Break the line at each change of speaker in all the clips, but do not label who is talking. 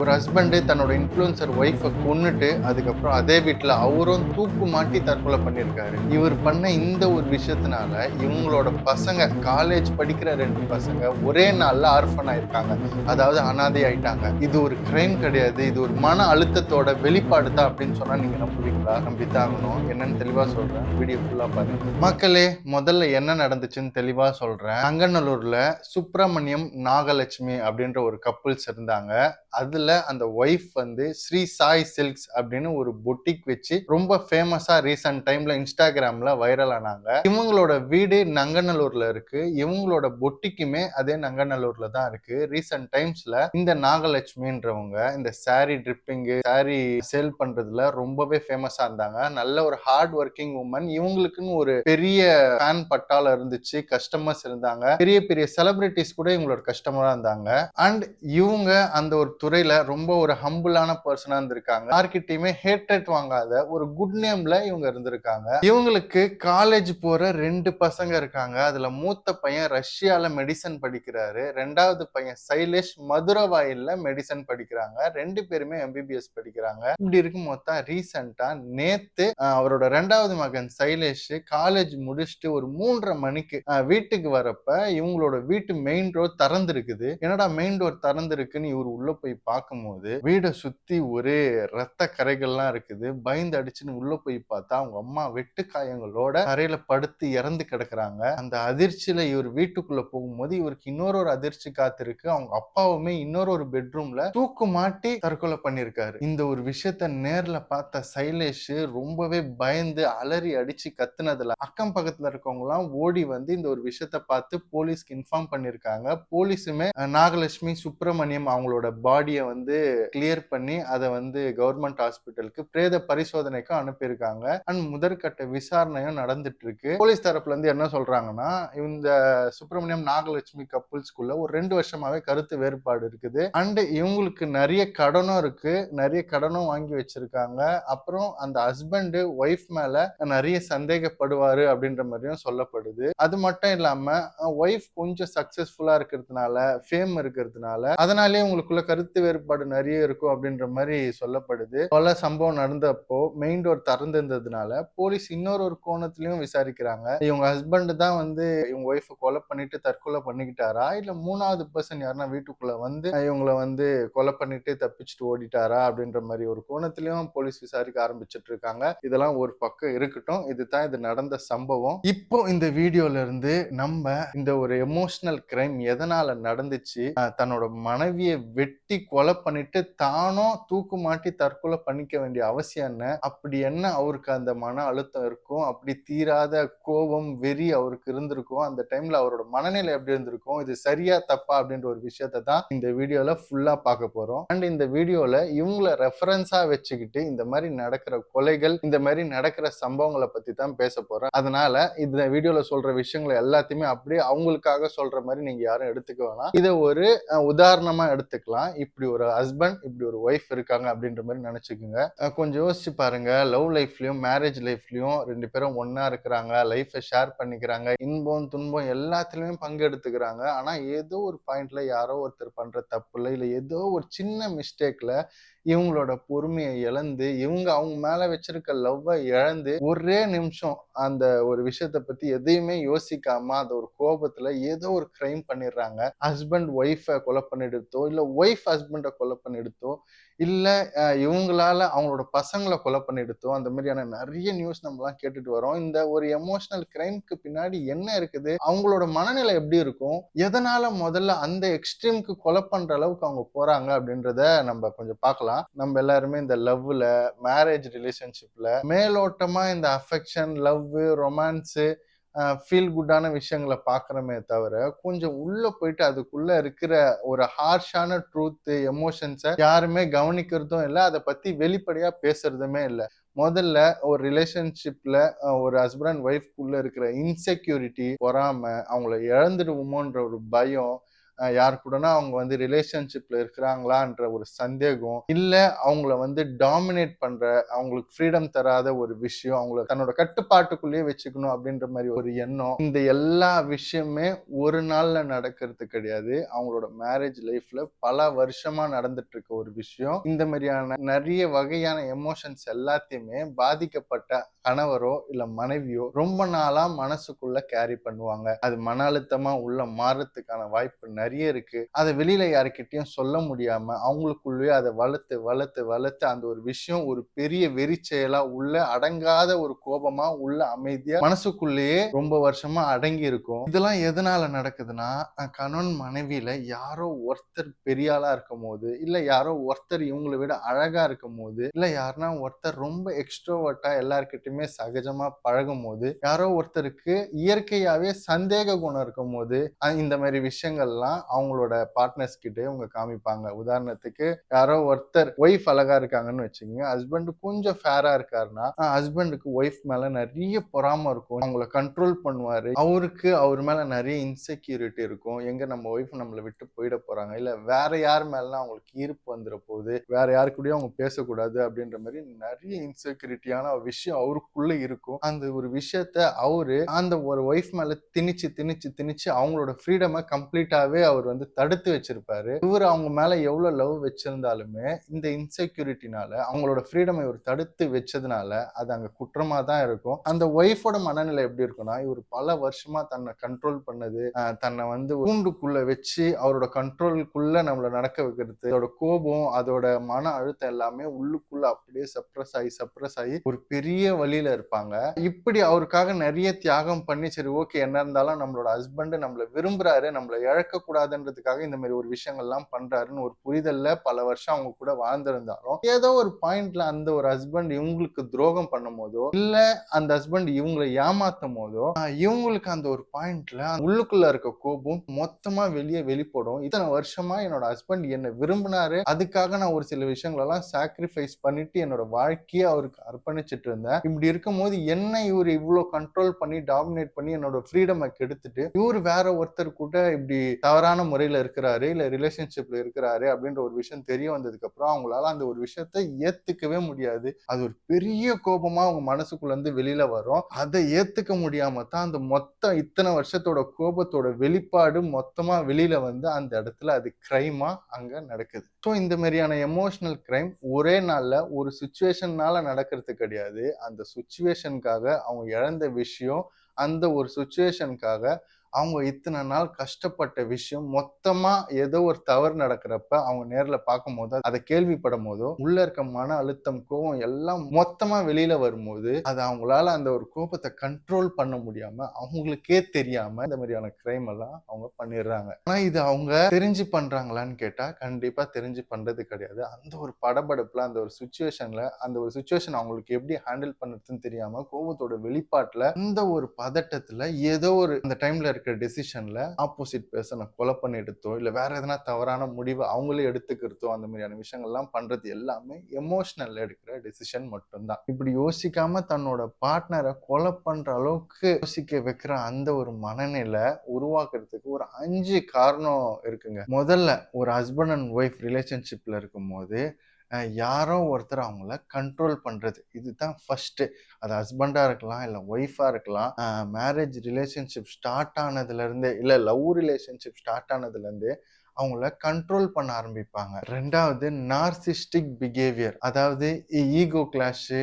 ஒரு ஹஸ்பண்ட் தன்னோட influencer wifi கொன்னுட்டு அதுக்கப்புறம் அதே வீட்டில் அவரும் தூக்கு மாட்டி தற்கொலை பண்ணியிருக்காரு. இவர் பண்ண இந்த ஒரு விஷயத்தினால இவங்களோட பசங்க காலேஜ் படிக்கிற 2 பசங்க ஒரே நாள்ல ஆர்ஃபன் ஆயிருக்காங்க. அதாவது அனாதை ஆயிட்டாங்க. இது ஒரு கிரைம் கிடையாது, இது ஒரு மன அழுத்தத்தோட வெளிப்பாடு தான் அப்படின்னு சொன்னா நீங்க நம்புவீங்களா? நம்பித்தாகணும். என்னன்னு தெளிவா சொல்றேன், வீடியோ ஃபுல்லா பாருங்க. மக்களே, முதல்ல என்ன நடந்துச்சுன்னு தெளிவா சொல்றேன். நங்கநல்லூர்ல சுப்பிரமணியம் நாகலட்சுமி அப்படின்ற ஒரு கப்புள்ஸ் இருந்தாங்க. அதுல அந்த ஒய்ஃப் வந்து ஸ்ரீ சாய் சில்க்ஸ் அப்படின்னு ஒரு பொட்டிக் வச்சு ரொம்ப ஃபேமஸா ரீசன்ட் டைம்ல இன்ஸ்டாகிராம்ல வைரல் ஆனாங்க. இவங்களோட வீடு நங்கநல்லூர்ல இருக்கு. இவங்களோட பொட்டிக்குமே அதே நங்கநல்லூர்ல தான் இருக்கு. ரீசன்ட் டைம்ஸ்ல இந்த நாகலட்சுமின்றவங்க இந்த சாரி ட்ரிப்பிங், சாரி சேல் பண்றதுல ரொம்பவே ஃபேமஸா இருந்தாங்க. நல்ல ஒரு ஹார்ட் ஒர்க்கிங் உமன். இவங்களுக்குன்னு ஒரு பெரிய ஃபேன் பட்டாளம் இருந்துச்சு, கஸ்டமர்ஸ் இருந்தாங்க. பெரிய பெரிய செலிபிரிட்டிஸ் கூட இவங்களோட கஸ்டமரா இருந்தாங்க. அண்ட் இவங்க அந்த ஒரு துறையில ரொம்ப ஒரு ஹம்பிளான பர்சனா இருந்திருக்காங்க. யார்கிட்டயுமே ஹேட்ரேட் வாங்காத ஒரு குட் நேம்ல இவங்க இருந்திருக்காங்க. இவங்களுக்கு காலேஜ் போற 2 பசங்க இருக்காங்க. அதுல மூத்த பையன் ரஷ்யால மெடிசன் படிக்கிறாரு. 2வது பையன் சைலேஷ் மதுரவாயில்ல மெடிசன் படிக்கிறாங்க. 2 பேருமே எம்பிபிஎஸ் படிக்கிறாங்க. இப்படி இருக்கும் போது ரீசெண்டா நேத்து அவரோட 2வது மகன் சைலேஷ் காலேஜ் முடிச்சுட்டு ஒரு 3:30 மணிக்கு வீட்டுக்கு வரப்ப இவங்களோட வீட்டு மெயின் ரோட் திறந்திருக்குது. என்னடா மெயின் டோர் திறந்திருக்குன்னு இவர் உள்ள போய் பார்க்கும்போது வீடை சுத்தி ஒரே ரத்த கரைகள்லாம் இருக்குது. பயந்து அடிச்சுன்னு உள்ள போய் பார்த்தா அவங்க அம்மா வெட்டு காயங்களோட தரையில படுத்து இறந்து கிடக்குறாங்க. அந்த அதிர்ச்சியில இவர் வீட்டுக்குள்ள போகும்போது இவருக்கு இன்னொரு அதிர்ச்சி காத்திருக்கு. அவங்க அப்பாவுமே இன்னொரு பெட்ரூம்ல தூக்கு மாட்டி தற்கொலை பண்ணிருக்காரு. இந்த ஒரு விஷயத்த நேர்ல பார்த்த சைலேஷ் ரொம்பவே பயந்து அலறி அடிச்சு கத்துனதுல அக்கம் பக்கத்துல இருக்கவங்க எல்லாம் ஓடி வந்து இந்த ஒரு விஷயத்த பார்த்து போலீஸ்க்கு இன்ஃபார்ம் பண்ணிருக்காங்க. போலீஸுமே நாகலட்சுமி சுப்பிரமணியம் அவங்களோட பாடியை வந்து கிளியர் பண்ணி அதை வந்து கவர்மெண்ட் ஹாஸ்பிட்டலுக்கு பிரேத பரிசோதனைக்கு அனுப்பியிருக்காங்க. அண்ட் முதற்கட்ட விசாரணையும் நடந்துட்டு இருக்கு. போலீஸ் தரப்புல இருந்து என்ன சொல்றாங்கன்னா, இந்த சுப்பிரமணியம் நாகலட்சுமி கப்புள்ஸ்குள்ள ஒரு 2 வருஷமாவே கருத்து வேறுபாடு இருக்குது. அண்ட் இவங்களுக்கு நிறைய கடனும் இருக்கு, நிறைய கடனும் வாங்கி வச்சிருக்காங்க. அப்புறம் அந்த ஹஸ்பண்ட் ஒய்ஃப் மேல நிறைய சந்தேகப்படுவாரு அப்படின்ற மாதிரியும் சொல்லப்படுது. அது மட்டும் இல்லாம ஒய்ஃப் கொஞ்சம் சக்சஸ்ஃபுல்லா இருக்கிறதுனால, ஃபேம் இருக்கிறதுனால அதனாலேயே உங்களுக்குள்ள கருத்து வேறுபாடு நிறைய இருக்கும் அப்படின்ற மாதிரி சொல்லப்படுது. பல சம்பவம் நடந்தப்போ மெயின் டோர் திறந்திருந்ததுனால போலீஸ் இன்னொரு கோணத்திலையும் விசாரிக்கிறாங்க. இவங்க ஹஸ்பண்ட் தான் வந்து இவங்க ஒய்ஃப் கொலை பண்ணிட்டு தற்கொலை பண்ணிக்கிட்டாரா, இல்ல 3வது பர்சன் யாருன்னா வீட்டுக்குள்ள வந்து இவங்களை வந்து கொலை பண்ணிட்டு தப்பிச்சுட்டு ஓடிட்டாரா அப்படின்ற மாதிரி ஒரு கோணத்திலையும் போலீஸ் விசாரிக்க ஆரம்பிச்சிட்டு இருக்காங்க. இதெல்லாம் ஒரு பக்கம் இருக்கட்டும். இதுதான் இது நடந்த சம்பவம். இப்போ இந்த வீடியோல இருந்து நம்ம இந்த ஒரு எமோஷனல் கிரைம் எதனால நடந்துச்சு, தன்னோட மனைவியை வெட்டி கொலை பண்ணிட்டு தானும் தூக்கு மாட்டி தற்கொலை பண்ணிக்க வேண்டிய அவசியம் என்ன, அப்படி என்ன அவருக்கு அந்த மன அழுத்தம் இருக்கும், அப்படி தீராத கோபம் வெறி அவருக்கு இருந்திருக்கும், அந்த டைம்ல அவரோட மனநிலை எப்படி இருந்திருக்கும், இது சரியா தப்பா அப்படின்ற ஒரு விஷயத்தை தான் இந்த வீடியோல ஃபுல்லா பார்க்க போறோம். அண்ட் இந்த வீடியோல இவங்களை ரெஃபரன்ஸா வச்சுக்கிட்டு இந்த மாதிரி நடக்கிற கொலைகள், இந்த மாதிரி நடக்கிற சம்பவங்களை பத்தி தான் பேச போறேன். அதனால இந்த வீடியோல சொல்ற விஷயங்களை எல்லாத்தையுமே அப்படியே அவங்களுக்காக சொல்ற மாதிரி நீங்க யாரும் எடுத்துக்க வேணாம். இதை ஒரு உதாரணமா எடுத்துக்கலாம். இப்படி ஒரு ஹஸ்பண்ட், இப்படி ஒரு ஒய்ஃப் இருக்காங்க அப்படின்ற மாதிரி நினைச்சுக்கோங்க. கொஞ்சம் யோசிச்சு பாருங்க. லவ் லைஃப்லயும் மேரேஜ் லைஃப்லயும் 2 பேரும் ஒன்னா இருக்கிறாங்க, லைஃபை ஷேர் பண்ணிக்கிறாங்க, இன்பம் துன்பம் எல்லாத்துலயுமே பங்கெடுத்துக்கிறாங்க. ஆனா ஏதோ ஒரு பாயிண்ட்ல யாரோ ஒருத்தர் பண்ற தப்புல இல்ல ஏதோ ஒரு சின்ன மிஸ்டேக்ல இவங்களோட பொறுமையை இழந்து இவங்க அவங்க மேல வச்சிருக்க லவ்வை இழந்து ஒரே நிமிஷம் அந்த ஒரு விஷயத்த பத்தி எதையுமே யோசிக்காம அந்த ஒரு கோபத்துல ஏதோ ஒரு கிரைம் பண்ணிடுறாங்க. ஹஸ்பண்ட் ஒய்ஃபை கொலை பண்ணிடுத்தோ, இல்ல ஒய்ஃப் ஹஸ்பண்டை கொலை பண்ணிடுத்தோ, இல்ல இவங்களால அவங்களோட பசங்களை கொலை பண்ணிடுத்தோ, அந்த மாதிரியான நிறைய நியூஸ் நம்மலாம் கேட்டுட்டு வரோம். இந்த ஒரு எமோஷனல் கிரைம்க்கு பின்னாடி என்ன இருக்குது, அவங்களோட மனநிலை எப்படி இருக்கும், எதனால முதல்ல அந்த எக்ஸ்ட்ரீம்க்கு கொலை பண்ற அளவுக்கு அவங்க போறாங்க அப்படின்றத நம்ம கொஞ்சம் பார்க்கலாம். நம்ம எல்லாருமே இந்த லவ்ல, மேரேஜ் ரிலேஷன்ஷிப்ல மேலோட்டமா இந்த அஃபெக்ஷன், லவ், ரொமான்ஸ், ஃபீல் குட்டான விஷயங்களை பார்க்குறோமே தவிர கொஞ்சம் உள்ள போயிட்டு அதுக்குள்ள இருக்கிற ஒரு ஹார்ஷான ட்ரூத், எமோஷன்ஸை யாருமே கவனிக்கிறதும் இல்லை, அதை பத்தி வெளிப்படையா பேசுறதுமே இல்லை. முதல்ல ஒரு ரிலேஷன்ஷிப்ல ஒரு ஹஸ்பண்ட் அண்ட் ஒய்ஃப்குள்ள இருக்கிற இன்செக்யூரிட்டி, பொறாம, அவங்கள இழந்துடுவோமோன்ற ஒரு பயம், யார் கூடனா அவங்க வந்து ரிலேஷன்ஷிப்ல இருக்கிறாங்களான்ற ஒரு சந்தேகம், இல்ல அவங்கள வந்து டாமினேட் பண்ற, அவங்களுக்கு ஃப்ரீடம் தராத ஒரு விஷயம், அவங்கள தன்னோட கட்டுப்பாட்டுக்குள்ளேயே வச்சுக்கணும் அப்படின்ற மாரி ஒரு எண்ணம். இந்த எல்லா விஷயமே ஒரு நாள்ல நடக்கிறது கிடையாது. அவங்களோட மேரேஜ் லைஃப்ல பல வருஷமா நடந்துட்டு இருக்க ஒரு விஷயம். இந்த மாரியான நெறைய வகையான எமோஷன்ஸ் எல்லாத்தையுமே பாதிக்கப்பட்ட கணவரோ, இல்ல மனைவியோ ரொம்ப நாளா மனசுக்குள்ள கேரி பண்ணுவாங்க. அது மன அழுத்தமா உள்ள மாறுறதுக்கான வாய்ப்பு நெறைய இருக்கு. அத வெளியில யார்கிட்டயும் சொல்ல முடியாம, அவங்களுக்குள்ளேயே அத வளர்த்து, வளர்த்து, வளர்த்து அந்த ஒரு விஷயம் ஒரு பெரிய வெறிச்செயலா உள்ள அடங்காத ஒரு கோபமா உள்ள அமைதியா மனசுக்குள்ளேயே ரொம்ப வருஷமா அடங்கி இருக்கும். இதெல்லாம் எதனால நடக்குதுன்னா, கணவன் மனைவியில யாரோ ஒருத்தர் பெரிய ஆளா இருக்கும்போது, இல்ல யாரோ ஒருத்தர் இவங்கள விட அழகா இருக்கும்போது, இல்ல யாருன்னா ஒருத்தர் ரொம்ப எக்ஸ்ட்ரோவர்ட்டா எல்லார்கிட்டயுமே சகஜமா பழகும்போது, யாரோ ஒருத்தருக்கு இயற்கையாவே சந்தேக குணம் இருக்கும்போது, இந்த மாரி விஷயங்கள்லாம் அவங்களோட பார்ட்னர்ஸ் கிட்ட இவங்க காமிப்பாங்க. உதாரணத்துக்கு யாரோ ஒருத்தர் ஒய்ஃப் அழகா இருக்காங்கன்னு வச்சுக்கங்க. ஹஸ்பண்ட் கொஞ்சம் ஃபேரா இருக்காருன்னா, ஹஸ்பண்டுக்கு ஒய்ஃப் மேல நெறைய பொறாம இருக்கும். அவங்கள கண்ட்ரோல் பண்ணுவாரு. அவருக்கு அவர் மேல நெறைய இன்செக்யூரிட்டி இருக்கும். எங்க நம்ம ஒய்ஃப் நம்மள விட்டு போயிட போறாங்க. இல்ல வேற யார் மேலனா அவங்களுக்கு ஈர்ப்பு வந்துற போகுது. வேற யாரு கூடயும் அவங்க பேசக்கூடாது அப்படின்ற மாரி நெறைய இன்செக்யூரிட்டியான விஷயம் அவருக்குள்ள இருக்கும். அந்த ஒரு விஷயத்த அவரு அந்த ஒரு ஒய்ஃப் மேல திணிச்சு, திணிச்சு, திணிச்சு அவங்களோட ஃப்ரீடம கம்ப்ளீட்டாவே அவர் வந்து தடுத்து வச்சிருப்பாரு. இவரு அவங்க மேல எவ்வளவு லவ் வச்சிருந்தாலுமே, இந்த இன்செக்யூரிட்டினால அவங்களோட ஃப்ரீடம் இவர் தடுத்து வச்சதுனால, அது அங்க குற்றமா தான் இருக்கும். அந்த ஒய்ஃபோட மனநிலை எப்படி இருக்கும்னா, இவரு பல வருஷமா தன்னை கண்ட்ரோல் பண்ணது, தன்னை வந்து கூண்டுக்குள்ள வச்சு அவரோட கண்ட்ரோலுக்குள்ள நம்மள நடக்க வைக்கிறது, அதோட கோபம், அதோட மன அழுத்தம் எல்லாமே உள்ளுக்குள்ள அப்படியே சப்ரஸ் ஆகி ஒரு பெரிய வலியில இருப்பாங்க. இப்படி அவருக்காக நிறைய தியாகம் பண்ணி, சரி ஓகே என்ன இருந்தாலும் நம்மளோட ஹஸ்பண்ட் நம்மள விரும்புறாரு, நம்மள இழக்க கூடாதுன்றதுக்காக இந்த மாதிரி ஒரு விஷயங்கள்லாம் பண்றாருன்னு ஒரு புரிதல்ல பல வருஷம் அவங்க கூட வாழ்ந்திருந்தாலும், ஏதோ ஒரு பாயிண்ட்ல அந்த ஒரு ஹஸ்பண்ட் இவங்களுக்கு துரோகம் பண்ணும் போதோ, இல்ல அந்த ஹஸ்பண்ட் இவங்களை ஏமாத்தும் போதோ, இவங்களுக்கு அந்த ஒரு பாயிண்ட்ல உள்ளுக்குள்ள இருக்க கோபம் மொத்தமா வெளிப்படும். இத்தனை வருஷமா என்னோட ஹஸ்பண்ட் என்ன விரும்பினாரு, அதுக்காக நான் ஒரு சில விஷயங்கள் எல்லாம் சாக்ரிஃபைஸ் பண்ணிட்டு என்னோட வாழ்க்கையை அவருக்கு அர்ப்பணிச்சிட்டு இருந்தேன். இப்படி இருக்கும்போது என்ன இவரு இவ்வளவு கண்ட்ரோல் பண்ணி டாமினேட் பண்ணி என்னோட ஃப்ரீடம் கெடுத்துட்டு இவரு வேற ஒருத்தர் கூட இப்படி தவறான முறையில இருக்கிறாரு, இல்ல ரிலேஷன்ஷிப்ல இருக்கிறாரு அப்படின்ற ஒரு விஷயம் தெரிய வந்ததுக்கு அப்புறம் அவங்களால அந்த ஒரு விஷயத்தை ஏத்துக்கவே முடியாது. அது ஒரு பெரிய கோபமா அவங்க மனசுக்குள்ள இருந்து வெளியில வரும். அதை ஏத்துக்க முடியாம தான் அந்த மொத்த இத்தனை வருஷத்தோட கோபத்தோட வெளிப்பாடு மொத்தமா வெளியில வந்து அந்த இடத்துல அது கிரைமா அங்க நடக்குது. ஸோ இந்த மாதிரியான எமோஷனல் கிரைம் ஒரே நாள்ல ஒரு சுச்சுவேஷன்னால நடக்கிறது கிடையாது. அந்த சுச்சுவேஷனுக்காக அவங்க இழந்த விஷயம், அந்த ஒரு சுச்சுவேஷனுக்காக அவங்க இத்தனை நாள் கஷ்டப்பட்ட விஷயம் மொத்தமா ஏதோ ஒரு தவறு நடக்கிறப்ப அவங்க நேர்ல பார்க்கும்போது, அதை கேள்விப்படும் போதோ, உள்ள இருக்க மன அழுத்தம், கோவம் எல்லாம் மொத்தமா வெளியில வரும்போது, அது அவங்களால அந்த ஒரு கோபத்தை கண்ட்ரோல் பண்ண முடியாம, அவங்களுக்கே தெரியாம இந்த மாதிரியான கிரைம் எல்லாம் அவங்க பண்ணிடுறாங்க. ஆனா இது அவங்க தெரிஞ்சு பண்றாங்களான்னு கேட்டா, கண்டிப்பா தெரிஞ்சு பண்றது கிடையாது. அந்த ஒரு படபடப்புல, அந்த ஒரு சுச்சுவேஷன்ல, அந்த ஒரு சுச்சுவேஷன் அவங்களுக்கு எப்படி ஹேண்டில் பண்றதுன்னு தெரியாம, கோவத்தோட வெளிப்பாட்டுல, இந்த ஒரு பதட்டத்துல ஏதோ ஒரு அந்த டைம்ல இருக்கிற டெசிஷன்ல ஆப்போசிட் பெர்சனை கொலை பண்ணிடுதோ, இல்ல வேற எதனா தவறான முடிவு அவங்களே எடுத்துக்கிறதோ, அந்த மாதிரியான விஷயங்கள்லாம் பண்றது எல்லாமே எமோஷனல்ல எடுக்கிற டெசிஷன் மட்டும்தான். இப்படி யோசிக்காம தன்னோட பார்ட்னரை கொலை பண்ற அளவுக்கு யோசிக்க வைக்கிற அந்த ஒரு மனநிலை உருவாக்குறதுக்கு ஒரு 5 காரணம் இருக்குங்க. முதல்ல ஒரு ஹஸ்பண்ட் அண்ட் ஒய்ஃப் ரிலேஷன்ஷிப்ல இருக்கும்போது, யாரோ ஒருத்தர் அவங்கள கண்ட்ரோல் பண்றது. இதுதான் ஃபர்ஸ்ட்டு. அது ஹஸ்பண்டா இருக்கலாம், இல்ல ஒய்ஃபா இருக்கலாம். மேரேஜ் ரிலேஷன்ஷிப் ஸ்டார்ட் ஆனதுலருந்தே, இல்ல லவ் ரிலேஷன்ஷிப் ஸ்டார்ட் ஆனதுலருந்தே அவங்கள கண்ட்ரோல் பண்ண ஆரம்பிப்பாங்க. 2வது நார்சிஸ்டிக் பிஹேவியர். அதாவது ஈகோ கிளாஷு,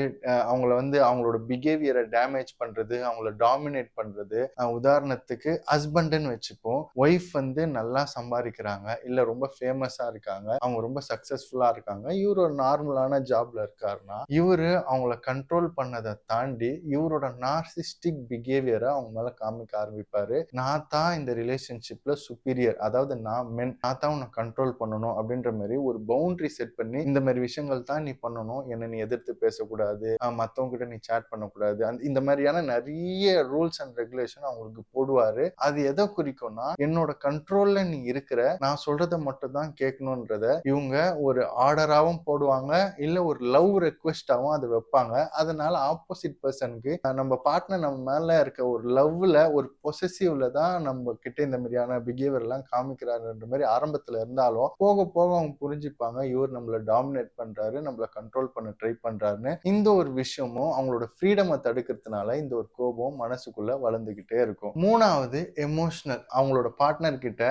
அவங்கள வந்து அவங்களோட பிஹேவியரை டேமேஜ் பண்றது, அவங்கள டாமினேட் பண்றது. உதாரணத்துக்கு ஹஸ்பண்டுன்னு வச்சுப்போம். ஒய்ஃப் வந்து நல்லா சம்பாதிக்கிறாங்க, இல்ல ரொம்ப ஃபேமஸா இருக்காங்க, அவங்க ரொம்ப சக்சஸ்ஃபுல்லா இருக்காங்க. இவரு ஒரு நார்மலான ஜாப்ல இருக்காருன்னா, இவரு அவங்கள கண்ட்ரோல் பண்ணதை தாண்டி இவரோட நார்சிஸ்டிக் பிஹேவியரை அவங்க மேல காமிக்க ஆரம்பிப்பாரு. நான் தான் இந்த ரிலேஷன்ஷிப்ல சுப்பீரியர், அதாவது நான் மென், நான் தான் உன்னை கண்ட்ரோல் பண்ணணும் அப்படின்ற மாதிரி ஒரு பவுண்டரி செட் பண்ணி இந்த மாதிரி விஷயங்கள் தான் நீ பண்ணணும், என்ன நீ எதிர்த்து பேசக்கூடாது, மத்தவங்க கிட்ட நீ சேட் பண்ணக்கூடாது, இந்த மாதிரியான நிறைய ரூல்ஸ் அண்ட் ரெகுலேஷன் அவங்களுக்கு போடுவாரு. அது எதை குறிக்கும்னா என்னோட கண்ட்ரோல்ல நீ இருக்கிற, நான் சொல்றதை மட்டும் தான் கேட்கணுன்றத இவங்க ஒரு ஆர்டராவும் போடுவாங்க, இல்ல ஒரு லவ் ரெக்வெஸ்டாவும் அதை வைப்பாங்க. அதனால ஆப்போசிட் பர்சனுக்கு நம்ம பார்ட்னர் நம்ம மேல இருக்க ஒரு லவ்ல ஒரு பொசசிவ்ல தான் நம்ம கிட்ட இந்த மாதிரியான பிஹேவியர் எல்லாம் காமிக்கிறாருன்ற மாதிரி ஆரம்பத்துல இருந்தாலும் போக போக அவங்க புரிஞ்சுப்பாங்க இவர் நம்மள டாமினேட் பண்றாரு, நம்மள கண்ட்ரோல் பண்ண ட்ரை பண்றாருன்னு. இந்த ஒரு விஷயமும் அவங்களோட ஃப்ரீடமை தடுக்கிறதுனால இந்த ஒரு கோபம் மனசுக்குள்ள வளர்ந்துகிட்டே இருக்கும். மூணாவது எமோஷனல். அவங்களோட பார்ட்னர் கிட்ட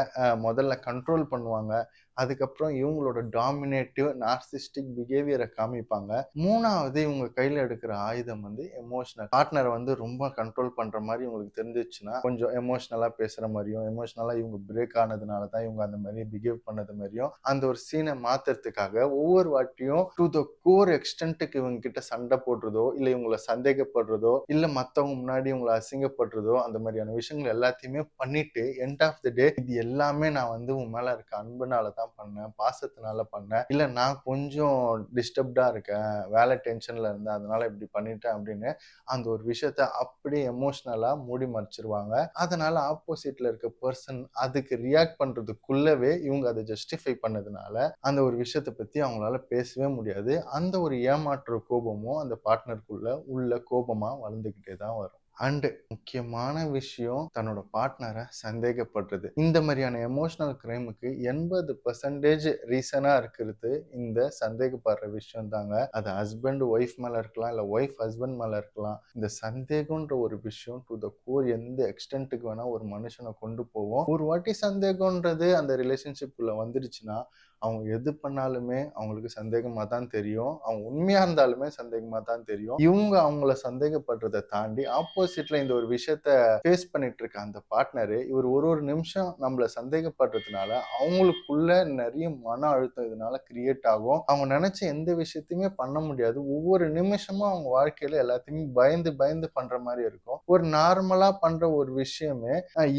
முதல்ல கண்ட்ரோல் பண்ணுவாங்க, அதுக்கப்புறம் இவங்களோட டாமினேட்டிவ் நார்சிஸ்டிக் பிஹேவியரை காமிப்பாங்க. மூணாவது இவங்க கையில எடுக்கிற ஆயுதம் வந்து எமோஷனல். பார்ட்னர் வந்து ரொம்ப கண்ட்ரோல் பண்ற மாதிரி இவங்களுக்கு தெரிஞ்சிச்சுன்னா கொஞ்சம் எமோஷனலா பேசுற மாதிரியும், எமோஷனலா இவங்க பிரேக் ஆனதுனால தான் இவங்க அந்த மாதிரி பிஹேவ் பண்ணது மாதிரியும் அந்த ஒரு சீனை மாத்துறதுக்காக ஒவ்வொரு வாட்டியும் டு த கோர் எக்ஸ்டென்ட்டுக்கு இவங்க கிட்ட சண்டை போடுறதோ, இல்ல இவங்களை சந்தேகப்படுறதோ, இல்ல மத்தவங்க முன்னாடி இவங்களை அசிங்கப்படுறதோ, அந்த மாதிரியான விஷயங்கள் எல்லாத்தையுமே பண்ணிட்டு எண்ட் ஆஃப் த டே இது எல்லாமே நான் வந்து உன் மேல இருக்க அன்புனால தான் பண்ணேன், பாசத்தினால பண்ணேன், இல்ல நான் கொஞ்சம் டிஸ்டர்ப்டா இருக்கேன், வேலை டென்ஷன்ல இருந்தேன், அதனால இப்படி பண்ணிட்டேன் அப்படின்னு அந்த ஒரு விஷயத்த அப்படியே எமோஷனலா மூடி மறைச்சிருவாங்க. அதனால ஆப்போசிட்ல இருக்க பர்சன் அதுக்கு ரியாக்ட் பண்றதுக்குள்ளவே இவங்க அதை ஜஸ்டிஃபை பண்ணதுனால அந்த ஒரு விஷயத்தை பத்தி அவங்களால பேசவே முடியாது. அந்த ஒரு ஏமாற்று கோபமும் அந்த பார்ட்னருக்குள்ள உள்ள கோபமா வளர்ந்துகிட்டே தான் வரும். அண்ட் முக்கியமான விஷயம் தன்னோட பார்ட்னரை சந்தேகப்படுறது. இந்த மாதிரியான எமோஷனல் கிரைமுக்கு 80% ரீசனா இருக்கிறது இந்த சந்தேகப்படுற விஷயம் தாங்க. அது ஹஸ்பண்ட் ஒய்ஃப் மேல இருக்கலாம், இல்ல ஒய்ஃப் ஹஸ்பண்ட் மேல இருக்கலாம். இந்த சந்தேகம்ன்ற ஒரு விஷயம் டு த கோர் எந்த எக்ஸ்டென்ட்டுக்கு வேணா ஒரு மனுஷனை கொண்டு போவோம். ஒரு வாட்டி சந்தேகம்ன்றது அந்த ரிலேஷன்ஷிப்குள்ள வந்துருச்சுன்னா அவங்க எது பண்ணாலுமே அவங்களுக்கு சந்தேகமா தான் தெரியும். அவங்க உண்மையா இருந்தாலுமே சந்தேகமா தான் தெரியும். இவங்க அவங்கள சந்தேகப்படுறதை தாண்டி ஆப்போசிட்ல இந்த ஒரு விஷயத்த ஃபேஸ் பண்ணிட்டு இருக்க அந்த பார்ட்னரு இவர் ஒரு ஒரு நிமிஷம் நம்மள சந்தேகப்படுறதுனால அவங்களுக்குள்ள நிறைய மன அழுத்தம் இதனால கிரியேட் ஆகும். அவங்க நினைச்ச எந்த விஷயத்தையுமே பண்ண முடியாது. ஒவ்வொரு நிமிஷமும் அவங்க வாழ்க்கையில எல்லாத்தையுமே பயந்து பயந்து பண்ற மாதிரி இருக்கும். ஒரு நார்மலா பண்ற ஒரு விஷயமே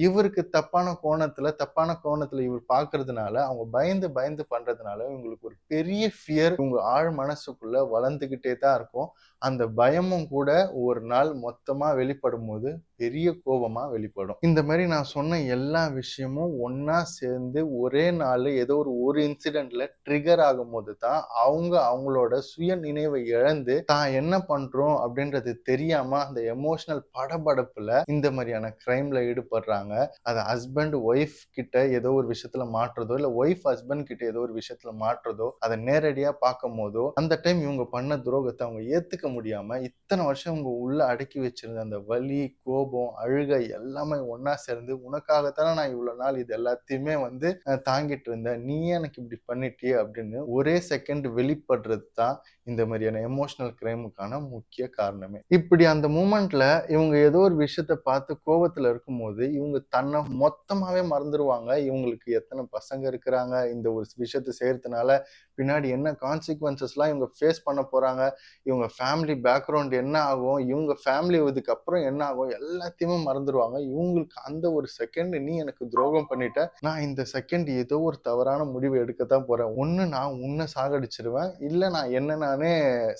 இவருக்கு தப்பான கோணத்துல இவர் பாக்குறதுனால அவங்க பயந்து பயந்து பண்றதுனால இவங்களுக்கு ஒரு பெரிய ஃபியர் இவங்க ஆழ் மனசுக்குள்ள வளர்ந்துகிட்டே தான் இருக்கும். அந்த பயமும் கூட ஒரு நாள் மொத்தமா வெளிப்படும் போது பெரிய கோபமா வெளிப்படும். இந்த மாதிரி நான் சொன்ன எல்லா விஷயமும் ஒன்னா சேர்ந்து ஒரே நாள் ஏதோ ஒரு இன்சிடென்ட்ல ட்ரிகர் ஆகும் போது தான் அவங்க அவங்களோட சுய நினைவை இழந்து தான் என்ன பண்றோம் அப்படின்றது தெரியாம அந்த எமோஷனல் படபடப்புல இந்த மாதிரியான கிரைம்ல ஈடுபடுறாங்க. அது ஹஸ்பண்ட் ஒய்ஃப் கிட்ட ஏதோ ஒரு விஷயத்துல மாற்றுறதோ, இல்ல ஒய்ஃப் ஹஸ்பண்ட் கிட்ட ஏதோ ஒரு விஷயத்துல மாற்றுறதோ, அதை நேரடியா பார்க்கும் போதோ அந்த டைம் இவங்க பண்ண துரோகத்தை அவங்க ஏத்துக்க முடியாம இத்தனை வருஷம் இவங்க உள்ள அடக்கி வச்சிருந்த அந்த வலி, கோபம், அழுகை எல்லாமே ஒன்னா சேர்ந்து உனக்காகத்தானே நான் இவ்வளவு நாள் இது எல்லாத்தையுமே வந்து தாங்கிட்டு இருந்தேன், நீயே எனக்கு இப்படி பண்ணிட்டியே அப்படின்னு ஒரே செகண்ட் வெளிப்படுறது தான் இந்த மாதிரியான எமோஷனல் கிரைமுக்கான முக்கிய காரணமே. இப்படி அந்த மூமெண்ட்ல இவங்க ஏதோ ஒரு விஷயத்த பார்த்து கோபத்துல இருக்கும்போது இவங்க தன்னை மொத்தமாவே மறந்துடுவாங்க. இவங்களுக்கு எத்தனை பசங்க இருக்கிறாங்க, இந்த ஒரு விஷயத்த செய்யறதுனால பின்னாடி என்ன கான்சிக்வன்சஸ்லாம் இவங்க ஃபேஸ் பண்ண போறாங்க, இவங்க ஃபேமிலி பேக்ரவுண்ட் என்ன ஆகும், இவங்க ஃபேமிலி இதுக்கு அப்புறம் என்ன ஆகும், எல்லாத்தையுமே மறந்துடுவாங்க. இவங்களுக்கு அந்த ஒரு செகண்ட் நீ எனக்கு துரோகம் பண்ணிட்ட, நான் இந்த செகண்ட் ஏதோ ஒரு தவறான முடிவு எடுக்கத்தான் போறேன். ஒண்ணு நான் உன்னை சாகடிச்சிருவேன், இல்ல நான் என்ன நானே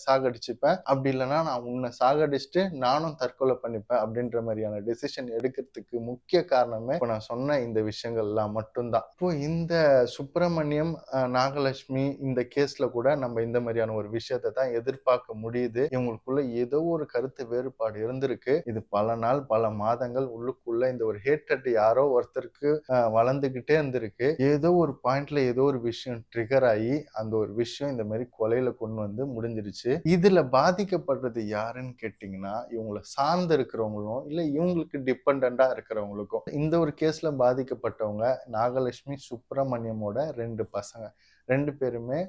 சாகடிச்சுப்பேன், அப்படி இல்லைன்னா நான் உன்னை சாகடிச்சுட்டு நானும் தற்கொலை பண்ணிப்பேன் அப்படின்ற மாதிரியான டெசிஷன் எடுக்கிறதுக்கு முக்கிய காரணமே இப்போ நான் சொன்ன இந்த விஷயங்கள்லாம் மட்டும்தான். இப்போ இந்த சுப்பிரமணியம், நாகலட்சுமி இந்த கேஸ்ல கூட நம்ம இந்த மாதிரியான ஒரு விஷயத்தை தான் எதிர்பார்க்க முடியுது. இவங்களுக்குள்ள ஏதோ ஒரு கருத்து வேறுபாடு இருந்திருக்கு. இது பல நாள் பல மாதங்கள் உள்ளுக்குள்ள இந்த ஒரு ஹேட்ரட் யாரோ ஒருத்தருக்கு வளர்ந்துகிட்டே இருந்திருக்கு. ஏதோ ஒரு பாயிண்ட்ல ஏதோ ஒரு விஷயம் ட்ரிகர் ஆகி அந்த ஒரு விஷயம் இந்த மாதிரி கொலையில கொண்டு வந்து முடிஞ்சிருச்சு. இதுல பாதிக்கப்படுறது யாருன்னு கேட்டீங்கன்னா இவங்களை சார்ந்து இருக்கிறவங்களும் இல்ல இவங்களுக்கு டிபெண்டா இருக்கிறவங்களுக்கும். இந்த ஒரு கேஸ்ல பாதிக்கப்பட்டவங்க நாகலட்சுமி சுப்பிரமணியமோட 2 பசங்க. 2 பேருமே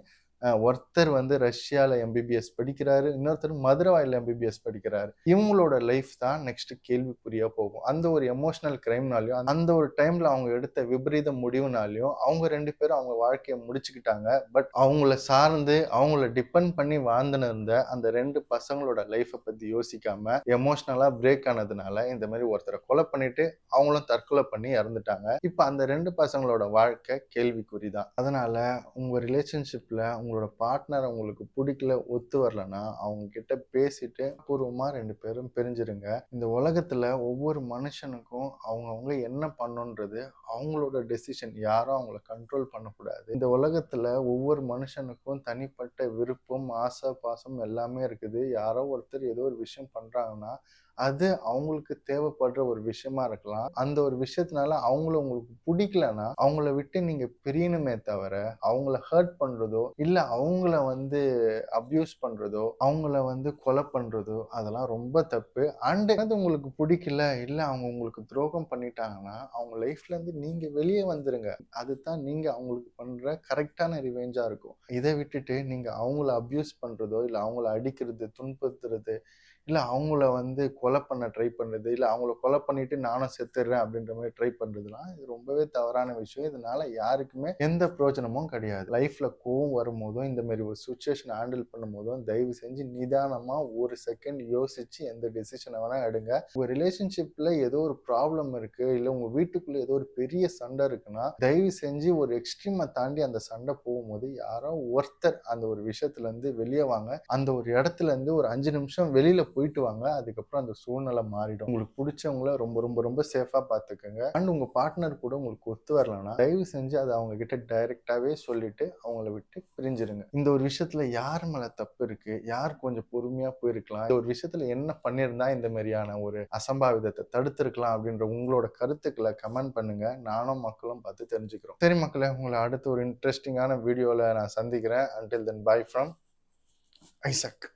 ஒருத்தர் வந்து ரஷ்யால எம்பிபிஎஸ் படிக்கிறாரு. இன்னொருத்தர் மதுரவாயில்ல எம்பிபிஎஸ் படிக்கிறாரு. இவங்களோட லைஃப் தான் நெக்ஸ்ட் கேள்விக்குறியா போகும். அந்த ஒரு எமோஷனல் கிரைம்னாலயும், அந்த ஒரு டைம்ல அவங்க எடுத்த விபரீத முடிவுனாலயும், அவங்க 2 பேரும் அவங்க வாழ்க்கைய முடிச்சுக்கிட்டாங்க. பட் அவங்கள சார்ந்து, அவங்கள டிபெண்ட் பண்ணி வாழ்ந்துன்னு இருந்த அந்த 2 பசங்களோட லைஃப்ப பத்தி யோசிக்காம, எமோஷனலா பிரேக் ஆனதுனால, இந்த மாரி ஒருத்தர கொலை பண்ணிட்டு, அவங்களும் தற்கொலை பண்ணி இறந்துட்டாங்க. இப்ப அந்த 2 பசங்களோட வாழ்க்கை கேள்விக்குறி தான். அதனால உங்க ரிலேஷன்ஷிப்ல உங்களோட பார்ட்னர் உங்களுக்கு புடிக்கல, ஒத்து வரலன்னா, அவங்க கிட்ட பேசிட்டு பூர்வமா 2 பேரும் பிரிஞ்சிருங்க. இந்த உலகத்துல ஒவ்வொரு மனுஷனுக்கும் அவங்கவங்க என்ன பண்ணணுன்றது அவங்களோட டெசிஷன். யாரும் அவங்கள கண்ட்ரோல் பண்ணக்கூடாது. இந்த உலகத்துல ஒவ்வொரு மனுஷனுக்கும் தனிப்பட்ட விருப்பம், ஆசை, பாசம் எல்லாமே இருக்குது. யாரோ ஒருத்தர் ஏதோ ஒரு விஷயம் பண்றாங்கன்னா, அது அவங்களுக்கு தேவைப்படுற ஒரு விஷயமா இருக்கலாம். அந்த ஒரு விஷயத்தினால அவங்கள உங்களுக்கு புடிக்கலன்னா, அவங்கள விட்டு நீங்க பிரியணுமே தவிர, அவங்கள ஹர்ட் பண்றதோ, இல்ல அவங்கள வந்து அப்யூஸ் பண்றதோ, அவங்கள வந்து கொலை பண்றதோ, அதெல்லாம் ரொம்ப தப்பு. அண்ட் அது உங்களுக்கு புடிக்கல, இல்ல அவங்க உங்களுக்கு துரோகம் பண்ணிட்டாங்கன்னா, அவங்க லைஃப்ல இருந்து நீங்க வெளிய வந்துருங்க. அதுதான் நீங்க அவங்களுக்கு பண்ற கரெக்ட்டான ரிவெஞ்சா இருக்கும். இத விட்டுட்டு நீங்க அவங்கள அப்யூஸ் பண்றதோ, இல்ல அவங்கள அடிக்கிறது, துன்புறுத்துறது, இல்ல அவங்கள வந்து கொலை பண்ண ட்ரை பண்றது, இல்ல அவங்கள கொலை பண்ணிட்டு நானும் செத்துடுறேன் அப்படின்ற மாரி ட்ரை பண்றதுலாம், இது ரொம்பவே தவறான விஷயம். இதனால யாருக்குமே எந்த பிரயோஜனமும் கிடையாது. லைஃப்ல கோவம் வரும்போதும், இந்த மாரி ஒரு சிச்சுவேஷன ஹேண்டில் பண்ணும்போதும், தயவு செஞ்சு நிதானமா 1 செகண்ட் யோசிச்சு எந்த டெசிஷன வேணா எடுங்க. உங்க ரிலேஷன்ஷிப்ல ஏதோ ஒரு ப்ராப்ளம் இருக்கு, இல்ல உங்க வீட்டுக்குள்ள ஏதோ ஒரு பெரிய சண்டை இருக்குன்னா, தயவு செஞ்சு ஒரு எக்ஸ்ட்ரீம தாண்டி அந்த சண்டை போகும்போது, யாரோ ஒருத்தர் அந்த ஒரு விஷயத்துல இருந்து வெளிய வாங்க. அந்த ஒரு இடத்துல இருந்து ஒரு 5 நிமிஷம் வெளியில போயிட்டு வாங்க. அதுக்கப்புறம் அந்த சூழ்நிலை மாறிடும். உங்களுக்கு புடிச்சவங்கள ரொம்ப ரொம்ப ரொம்ப சேஃபா பார்த்துக்கங்க. அண்ட் உங்க பார்ட்னர் கூட உங்களுக்கு ஒத்து வரலன்னா, தயவு செஞ்சு அத அவங்க கிட்ட டைரக்ட்டாவே சொல்லிட்டு அவங்கள விட்டு பிரிஞ்சிருங்க. இந்த ஒரு விஷயத்துல யார் மேல தப்பு இருக்கு? யார் கொஞ்சம் பொறுமையா போயிருக்கலாம்? இந்த ஒரு விஷயத்துல என்ன பண்ணியிருந்தா இந்த மாரியான ஒரு அசம்பாவிதத்த தடுத்திருக்கலாம் அப்படின்ற உங்களோட கருத்துக்கள கமெண்ட் பண்ணுங்க. நானும் மக்களும் பார்த்து தெரிஞ்சுக்கிறோம். சரி மக்களே, உங்கள அடுத்த ஒரு இன்ட்ரஸ்டிங்கான வீடியோல நான் சந்திக்கிறேன். Until then by from Isaac.